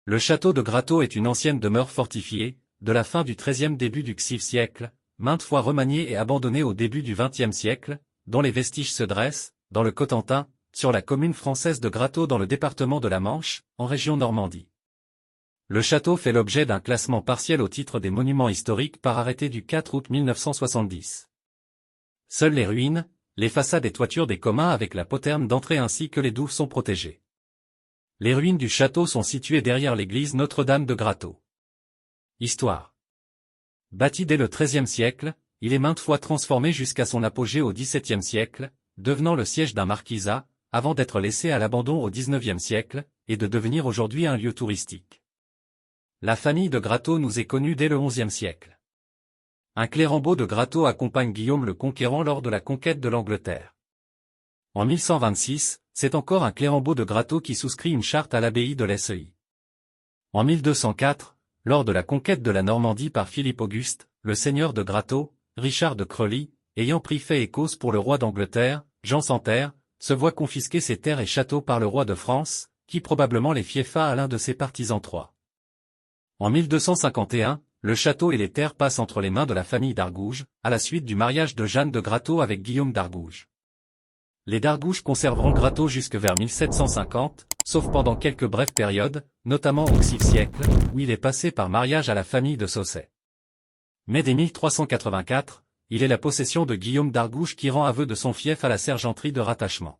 Le château de Grateau est une ancienne demeure fortifiée, de la fin du XIIIe début du XIe siècle, maintes fois remaniée et abandonnée au début du XXe siècle, dont les vestiges se dressent, dans le Cotentin, sur la commune française de Grateau dans le département de la Manche, en région Normandie. Le château fait l'objet d'un classement partiel au titre des monuments historiques par arrêté du 4 août 1970. Seules les ruines, les façades et toitures des communs avec la poterne d'entrée ainsi que les douves sont protégées. Les ruines du château sont situées derrière l'église Notre-Dame de Grateau. Histoire. Bâti dès le XIIIe siècle, il est maintes fois transformé jusqu'à son apogée au XVIIe siècle, devenant le siège d'un marquisat, avant d'être laissé à l'abandon au XIXe siècle, et de devenir aujourd'hui un lieu touristique. La famille de Grateau nous est connue dès le XIe siècle. Un clérambault de Grateau accompagne Guillaume le Conquérant lors de la conquête de l'Angleterre. En 1126, c'est encore un clérambault de Grateau qui souscrit une charte à l'abbaye de l'Esseuil. En 1204, lors de la conquête de la Normandie par Philippe Auguste, le seigneur de Grateau, Richard de Creully, ayant pris fait et cause pour le roi d'Angleterre, Jean sans terre, se voit confisquer ses terres et châteaux par le roi de France, qui probablement les fieffa à l'un de ses partisans Troyes. En 1251, le château et les terres passent entre les mains de la famille d'Argouges, à la suite du mariage de Jeanne de Grateau avec Guillaume d'Argouges. Les d'Argouges conserveront Grateau jusque vers 1750, sauf pendant quelques brèves périodes, notamment au XIe siècle, où il est passé par mariage à la famille de Saussay. Mais dès 1384, il est la possession de Guillaume d'Argouges qui rend aveu de son fief à la sergenterie de rattachement.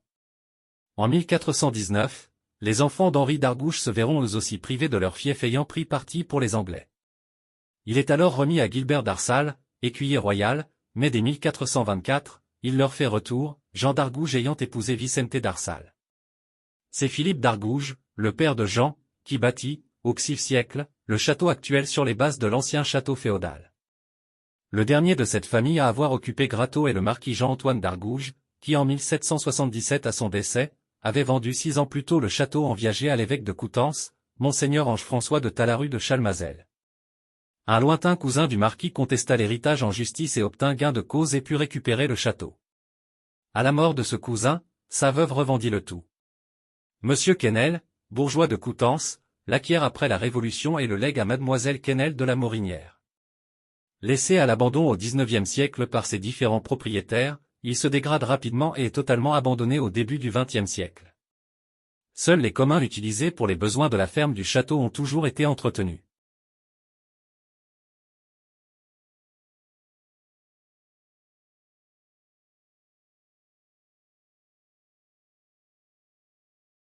En 1419, les enfants d'Henri d'Argouges se verront eux aussi privés de leur fief ayant pris parti pour les Anglais. Il est alors remis à Guilbert d'Arsal, écuyer royal, mais dès 1424, il leur fait retour, Jean d'Argouges ayant épousé Vicente d'Arsal. C'est Philippe d'Argouges, le père de Jean, qui bâtit, au XIe siècle, le château actuel sur les bases de l'ancien château féodal. Le dernier de cette famille à avoir occupé Grateau est le marquis Jean-Antoine d'Argouges, qui en 1777 à son décès, avait vendu 6 ans plus tôt le château en viager à l'évêque de Coutances, Monseigneur Ange-François de Talaru de Chalmazel. Un lointain cousin du marquis contesta l'héritage en justice et obtint gain de cause et put récupérer le château. À la mort de ce cousin, sa veuve revendit le tout. Monsieur Quesnel, bourgeois de Coutances, l'acquiert après la Révolution et le lègue à mademoiselle Quesnel de la Morinière. Laissé à l'abandon au XIXe siècle par ses différents propriétaires, il se dégrade rapidement et est totalement abandonné au début du XXe siècle. Seuls les communs utilisés pour les besoins de la ferme du château ont toujours été entretenus.